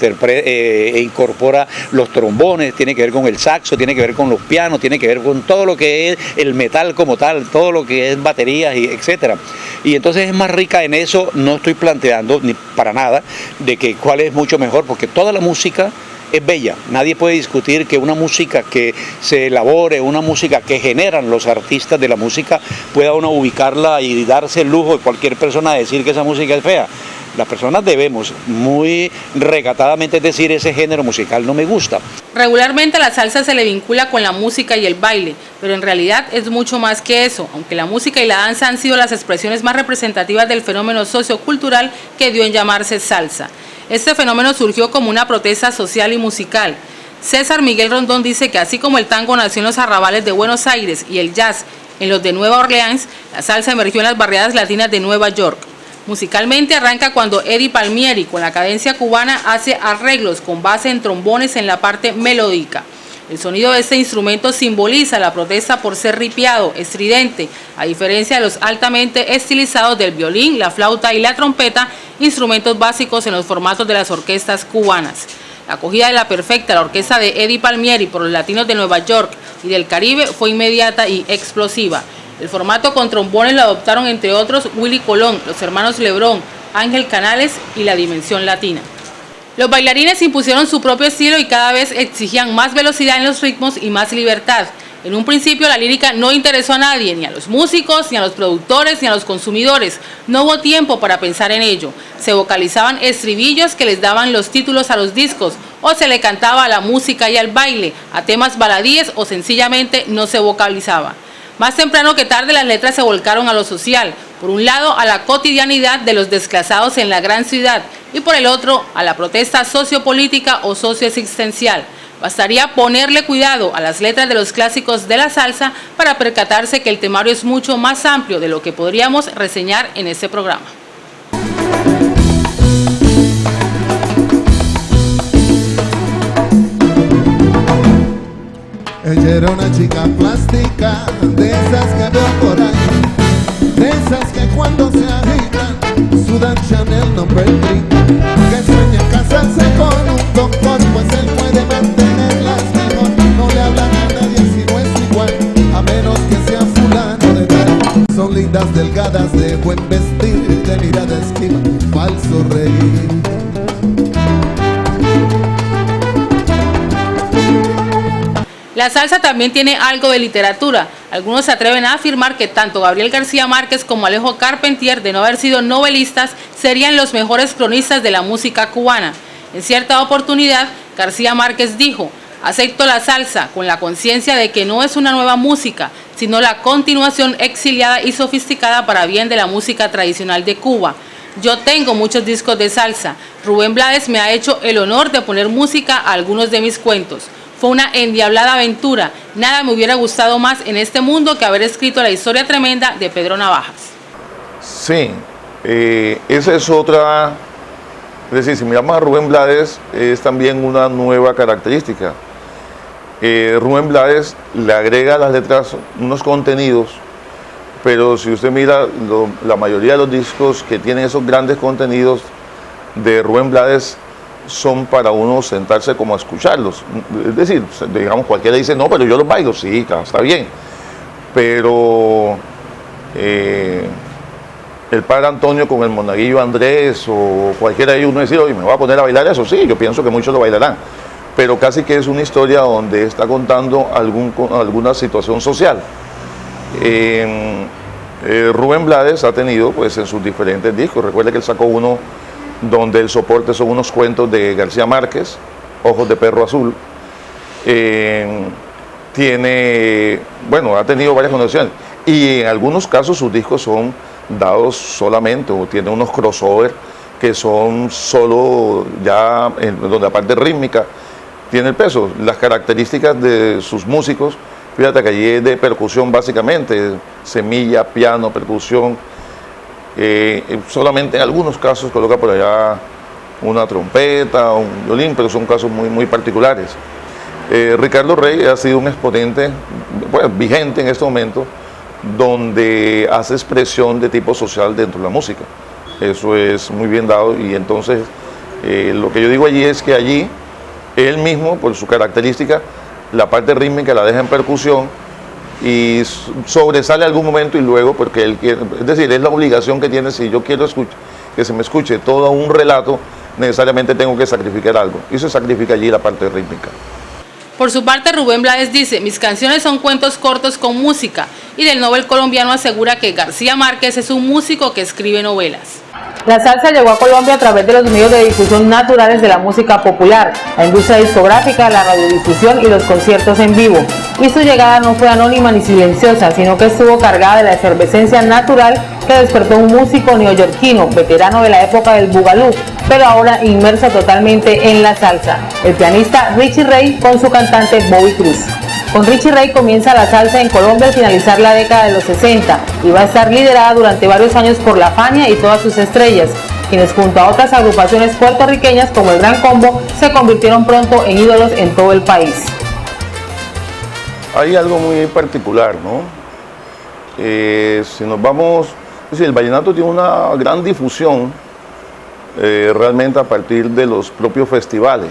incorpora los trombones, tiene que ver con el saxo, tiene que ver con los pianos, tiene que ver con todo lo que es el metal como tal, todo lo que es baterías, etcétera. Y entonces es más rica en eso. No estoy planteando ni para nada de que cuál es mucho mejor, porque toda la música es bella. Nadie puede discutir que una música que se elabore, una música que generan los artistas de la música, pueda uno ubicarla y darse el lujo de cualquier persona de decir que esa música es fea. Las personas debemos muy recatadamente decir ese género musical no me gusta. Regularmente la salsa se le vincula con la música y el baile, pero en realidad es mucho más que eso, aunque la música y la danza han sido las expresiones más representativas del fenómeno sociocultural que dio en llamarse salsa. Este fenómeno surgió como una protesta social y musical. César Miguel Rondón dice que así como el tango nació en los arrabales de Buenos Aires y el jazz en los de Nueva Orleans, la salsa emergió en las barriadas latinas de Nueva York. Musicalmente arranca cuando Eddie Palmieri, con la cadencia cubana, hace arreglos con base en trombones en la parte melódica. El sonido de este instrumento simboliza la protesta por ser ripiado, estridente, a diferencia de los altamente estilizados del violín, la flauta y la trompeta, instrumentos básicos en los formatos de las orquestas cubanas. La acogida de La Perfecta, la orquesta de Eddie Palmieri por los latinos de Nueva York y del Caribe fue inmediata y explosiva. El formato con trombones lo adoptaron entre otros Willy Colón, los hermanos Lebrón, Ángel Canales y la Dimensión Latina. Los bailarines impusieron su propio estilo y cada vez exigían más velocidad en los ritmos y más libertad. En un principio la lírica no interesó a nadie, ni a los músicos, ni a los productores, ni a los consumidores. No hubo tiempo para pensar en ello. Se vocalizaban estribillos que les daban los títulos a los discos, o se le cantaba a la música y al baile, a temas baladíes, o sencillamente no se vocalizaba. Más temprano que tarde las letras se volcaron a lo social, por un lado a la cotidianidad de los desplazados en la gran ciudad y por el otro a la protesta sociopolítica o socioexistencial. Bastaría ponerle cuidado a las letras de los clásicos de la salsa para percatarse que el temario es mucho más amplio de lo que podríamos reseñar en este programa. Ella era una chica plástica, de esas que veo por ahí, de esas que cuando se agitan sudan Chanel No. 3, que sueña casarse con un doctor, pues él puede mantenerlas mejor. No le hablan a nadie si no es igual, a menos que sea fulano de tal. Son lindas, delgadas, de buen vestir, de mirada esquiva, falso reír. La salsa también tiene algo de literatura. Algunos se atreven a afirmar que tanto Gabriel García Márquez como Alejo Carpentier, de no haber sido novelistas, serían los mejores cronistas de la música cubana. En cierta oportunidad, García Márquez dijo: acepto la salsa con la conciencia de que no es una nueva música, sino la continuación exiliada y sofisticada para bien de la música tradicional de Cuba. Yo tengo muchos discos de salsa. Rubén Blades me ha hecho el honor de poner música a algunos de mis cuentos. Fue una endiablada aventura. Nada me hubiera gustado más en este mundo que haber escrito la historia tremenda de Pedro Navajas. Sí, esa es otra. Es decir, si miramos a Rubén Blades, es también una nueva característica. Rubén Blades le agrega a las letras unos contenidos, pero si usted mira la mayoría de los discos que tienen esos grandes contenidos de Rubén Blades, son para uno sentarse como a escucharlos. Es decir, digamos, cualquiera dice, no, pero yo los bailo, sí, está bien. Pero el padre Antonio con el monaguillo Andrés o cualquiera de ellos, uno dice, oye, me voy a poner a bailar eso, sí, yo pienso que muchos lo bailarán. Pero casi que es una historia donde está contando alguna situación social. Rubén Blades ha tenido, pues, en sus diferentes discos, recuerde que él sacó uno donde el soporte son unos cuentos de García Márquez, Ojos de Perro Azul. Ha tenido varias conexiones y en algunos casos sus discos son dados solamente o tiene unos crossover que son solo ya donde la parte rítmica tiene el peso. Las características de sus músicos, fíjate que allí es de percusión básicamente, semilla, piano, percusión. Solamente en algunos casos coloca por allá una trompeta, un violín, pero son casos muy, muy particulares. Ricardo Rey ha sido un exponente vigente en este momento, donde hace expresión de tipo social dentro de la música. Eso es muy bien dado y entonces lo que yo digo allí es que allí él mismo, por su característica, la parte rítmica la deja en percusión y sobresale algún momento y luego, porque él quiere, es decir, es la obligación que tiene. Si yo quiero que se me escuche todo un relato, necesariamente tengo que sacrificar algo, y se sacrifica allí la parte rítmica. Por su parte, Rubén Blades dice: mis canciones son cuentos cortos con música, y del Nobel colombiano asegura que García Márquez es un músico que escribe novelas. La salsa llegó a Colombia a través de los medios de difusión naturales de la música popular, la industria discográfica, la radiodifusión y los conciertos en vivo. Y su llegada no fue anónima ni silenciosa, sino que estuvo cargada de la efervescencia natural que despertó un músico neoyorquino, veterano de la época del bugalú, pero ahora inmerso totalmente en la salsa, el pianista Richie Ray con su cantante Bobby Cruz. Con Richie Ray comienza la salsa en Colombia al finalizar la década de los 60 y va a estar liderada durante varios años por La Fania y todas sus estrellas, quienes junto a otras agrupaciones puertorriqueñas como el Gran Combo se convirtieron pronto en ídolos en todo el país. hay algo muy particular, ¿no? Si nos vamos, es decir, el vallenato tiene una gran difusión realmente a partir de los propios festivales.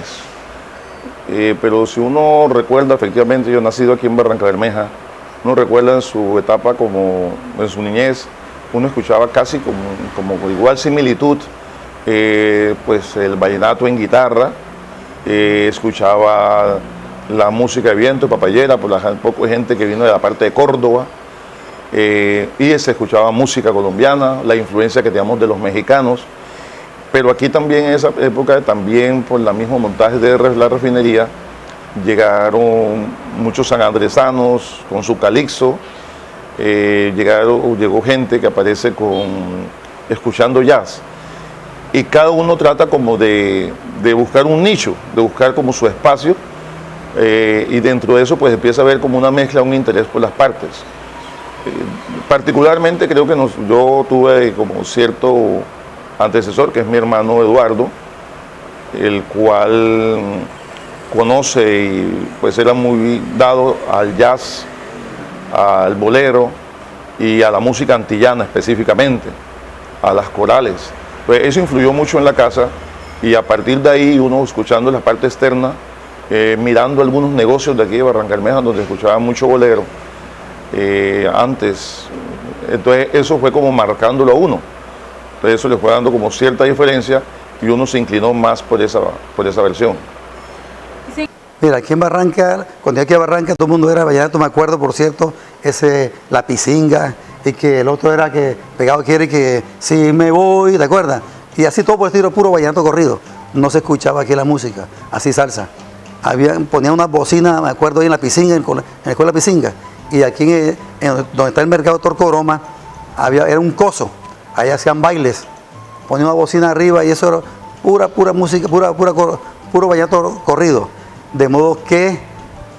Pero si uno recuerda, efectivamente, yo he nacido aquí en Barrancabermeja, uno recuerda en su etapa como en su niñez, uno escuchaba casi como igual similitud, pues el vallenato en guitarra, escuchaba la música de viento, papayera, por la poco gente que vino de la parte de Córdoba, y se escuchaba música colombiana, la influencia que teníamos de los mexicanos. Pero aquí también en esa época, también por el mismo montaje de la refinería, llegaron muchos sanandresanos con su calixo, llegó gente que aparece escuchando jazz. Y cada uno trata como de buscar un nicho, de buscar como su espacio, y dentro de eso pues empieza a haber como una mezcla, un interés por las partes. Particularmente creo que yo tuve como cierto antecesor, que es mi hermano Eduardo, el cual conoce y pues era muy dado al jazz, al bolero y a la música antillana específicamente, a las corales. Pues eso influyó mucho en la casa y a partir de ahí uno escuchando la parte externa, mirando algunos negocios de aquí de Barrancabermeja donde escuchaba mucho bolero antes, entonces eso fue como marcándolo a uno. Entonces eso le fue dando como cierta diferencia y uno se inclinó más por esa versión. Mira, aquí en Barranca, cuando llegué aquí a Barranca, todo el mundo era vallenato, me acuerdo, por cierto, la pisinga, y que el otro era que pegado quiere que si me voy, ¿te acuerdas? Y así todo por el estilo puro vallenato corrido. No se escuchaba aquí la música, así salsa. Ponían una bocina, me acuerdo, ahí en la pisinga, en la escuela pisinga, y aquí donde está el mercado Torcoroma, era un coso. Ahí hacían bailes, ponían una bocina arriba y eso era pura música, puro vallenato corrido. De modo que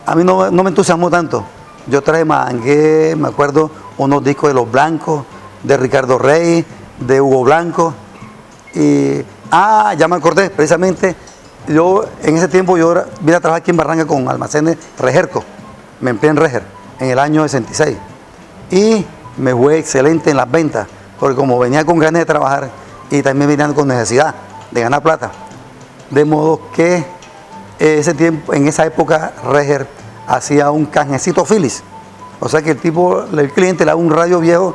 a mí no me entusiasmó tanto. Yo traje Mangué, me acuerdo, unos discos de Los Blancos, de Ricardo Rey, de Hugo Blanco. Y, ya me acordé, precisamente, en ese tiempo yo vine a trabajar aquí en Barranca con Almacenes Regerco. Me empleé en Reger en el año 66. Y me fue excelente en las ventas, porque como venía con ganas de trabajar y también venía con necesidad de ganar plata. De modo que en esa época Reger hacía un canjecito Philips. O sea que el cliente le daba un radio viejo,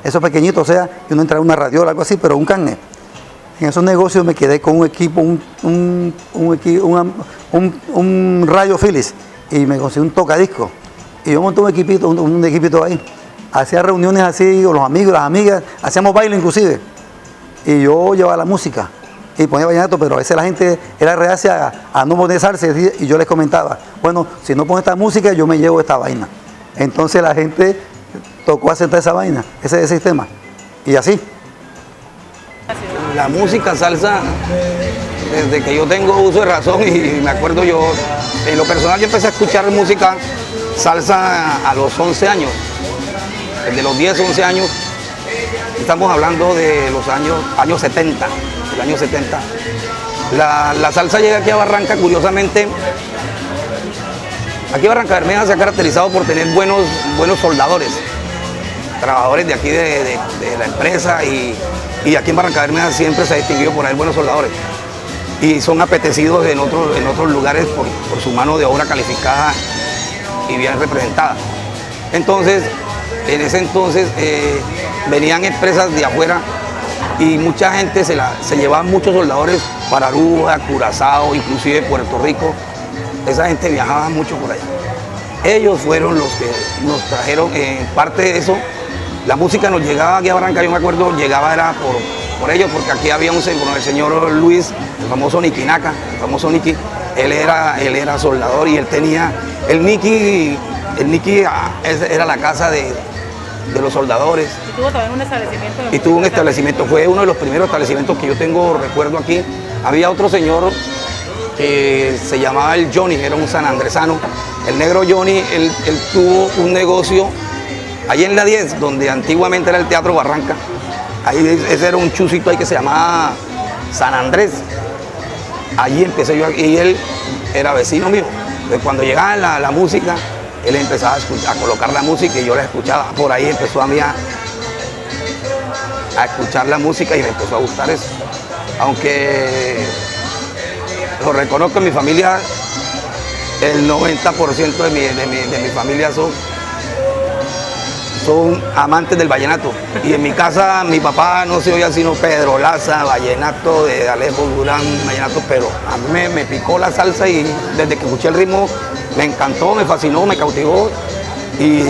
eso pequeñito, o sea, y uno entraba en una radiola, algo así, pero un canje. En esos negocios me quedé con un equipo, un radio Philips, y me conseguí un tocadisco. Y yo monté un equipito ahí. Hacía reuniones así con los amigos, las amigas, hacíamos baile inclusive. Y yo llevaba la música y ponía vallenato, pero a veces la gente era reacia a no poner salsa y yo les comentaba, bueno, si no pongo esta música yo me llevo esta vaina. Entonces la gente tocó aceptar esa vaina, ese sistema. Y así. La música salsa, desde que yo tengo uso de razón y me acuerdo yo, en lo personal yo empecé a escuchar música salsa a los 11 años. De los 10, 11 años, estamos hablando de los años 70, el año 70. La salsa llega aquí a Barranca, curiosamente. Aquí Barrancabermeja se ha caracterizado por tener buenos soldadores, trabajadores de aquí de la empresa, y aquí en Barrancabermeja siempre se ha distinguido por haber buenos soldadores. Y son apetecidos en otros lugares por su mano de obra calificada y bien representada. Entonces, en ese entonces venían empresas de afuera y mucha gente se llevaban muchos soldadores para Aruba, Curazao, inclusive Puerto Rico. Esa gente viajaba mucho por allá. Ellos fueron los que nos trajeron, en parte de eso, la música nos llegaba aquí a Barranca, yo me acuerdo, llegaba era por ellos, porque aquí había el señor Luis, el famoso Niki Naka, el famoso Niki, él era soldador y él tenía, el Niki era la casa de los soldadores. Y tuvo también un establecimiento. Y tuvo un establecimiento, fue uno de los primeros establecimientos que yo recuerdo aquí. Había otro señor que se llamaba el Johnny, era un sanandresano. El negro Johnny, él tuvo un negocio ahí en la 10, donde antiguamente era el Teatro Barranca. Ahí ese era un chusito ahí que se llamaba San Andrés. Allí empecé yo, y él era vecino mío. Entonces, cuando llegaba la música, él empezaba a colocar la música y yo la escuchaba. Por ahí empezó a mí a escuchar la música y me empezó a gustar eso. Aunque lo reconozco en mi familia, el 90% de mi familia son amantes del vallenato. Y en mi casa mi papá no se oía sino Pedro Laza, vallenato de Alejo Durán, vallenato, pero a mí me picó la salsa y desde que escuché el ritmo me encantó, me fascinó, me cautivó. Y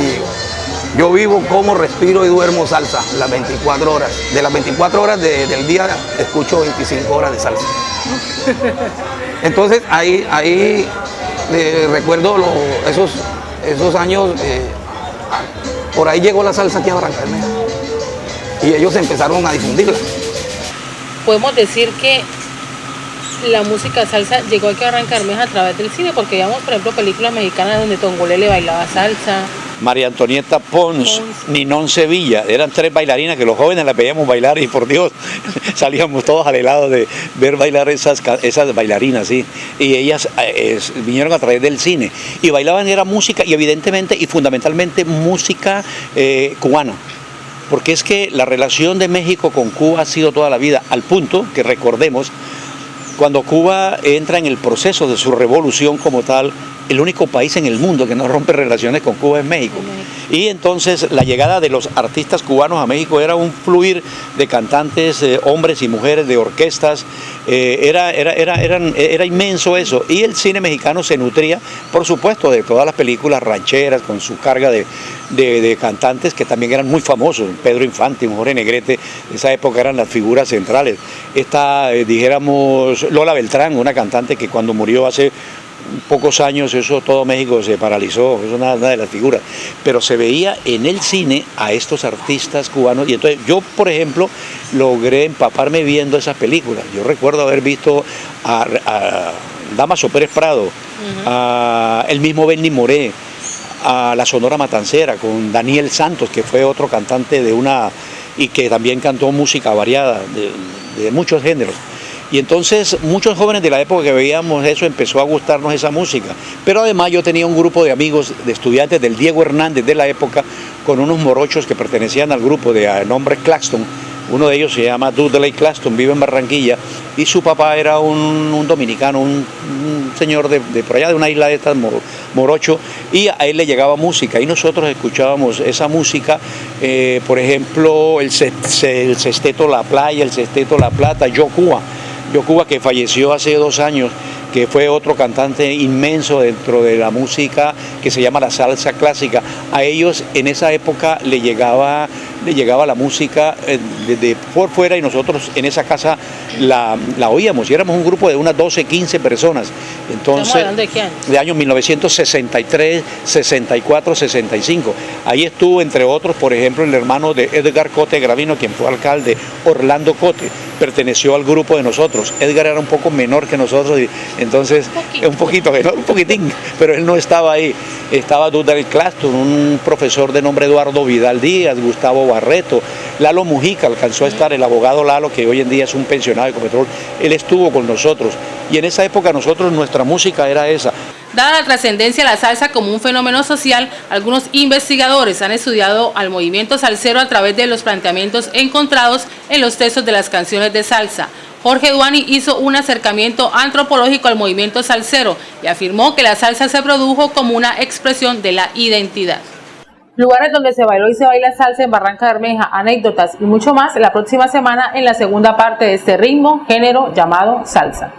yo vivo, como, respiro y duermo salsa las 24 horas. De las 24 horas del día escucho 25 horas de salsa. Entonces ahí recuerdo esos años. Por ahí llegó la salsa aquí a Barranca Bermeja y ellos empezaron a difundirla. Podemos decir que la música salsa llegó aquí a Barranca Bermeja a través del cine, porque veíamos, por ejemplo, películas mexicanas donde Tongolele bailaba salsa. María Antonieta Pons, Ninón Sevilla, eran 3 bailarinas que los jóvenes las veíamos bailar y por Dios, salíamos todos al helado de ver bailar esas bailarinas, ¿sí? Y ellas vinieron a través del cine y bailaban, era música y evidentemente y fundamentalmente música cubana. Porque es que la relación de México con Cuba ha sido toda la vida, al punto que recordemos, cuando Cuba entra en el proceso de su revolución como tal, el único país en el mundo que no rompe relaciones con Cuba es México. Y entonces la llegada de los artistas cubanos a México era un fluir de cantantes, hombres y mujeres, de orquestas, era inmenso eso. Y el cine mexicano se nutría, por supuesto, de todas las películas rancheras, con su carga de cantantes que también eran muy famosos. Pedro Infante, Jorge Negrete, en esa época eran las figuras centrales. Dijéramos, Lola Beltrán, una cantante que cuando murió hace pocos años, eso todo México se paralizó, eso es una de las figuras, pero se veía en el cine a estos artistas cubanos y entonces yo, por ejemplo, logré empaparme viendo esas películas. Yo recuerdo haber visto a Damaso Pérez Prado, a el mismo Benny Moré, a la Sonora Matancera con Daniel Santos, que fue otro cantante y que también cantó música variada de muchos géneros. Y entonces muchos jóvenes de la época que veíamos eso empezó a gustarnos esa música. Pero además yo tenía un grupo de amigos, de estudiantes del Diego Hernández de la época, con unos morochos que pertenecían al grupo de nombre Claxton. Uno de ellos se llama Dudley Claxton, vive en Barranquilla, y su papá era un dominicano, un señor de por allá de una isla de estas, morocho, y a él le llegaba música, y nosotros escuchábamos esa música, por ejemplo, el Sesteto La Playa, el Sesteto La Plata, Yo Cuba, que falleció hace 2 años, que fue otro cantante inmenso dentro de la música que se llama la salsa clásica. A ellos en esa época le llegaba la música de por fuera y nosotros en esa casa la oíamos y éramos un grupo de unas 12, 15 personas. Entonces, ¿estamos hablando de qué año? De años 1963, 64, 65. Ahí estuvo, entre otros, por ejemplo, el hermano de Edgar Cote Gravino, quien fue alcalde, Orlando Cote, perteneció al grupo de nosotros. Edgar era un poco menor que nosotros, y entonces, un poquitín, pero él no estaba ahí. Estaba Dudley Claxton, un profesor de nombre Eduardo Vidal Díaz, Gustavo Barreto, Lalo Mujica, alcanzó a estar, el abogado Lalo, que hoy en día es un pensionado de Ecopetrol, él estuvo con nosotros. Y en esa época nuestra música era esa. Dada la trascendencia de la salsa como un fenómeno social, algunos investigadores han estudiado al movimiento salsero a través de los planteamientos encontrados en los textos de las canciones de salsa. Jorge Duani hizo un acercamiento antropológico al movimiento salsero y afirmó que la salsa se produjo como una expresión de la identidad. Lugares donde se bailó y se baila salsa en Barranca Bermeja, anécdotas y mucho más la próxima semana en la segunda parte de este ritmo, género llamado salsa.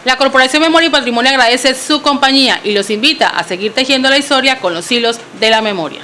La Corporación Memoria y Patrimonio agradece su compañía y los invita a seguir tejiendo la historia con los hilos de la memoria.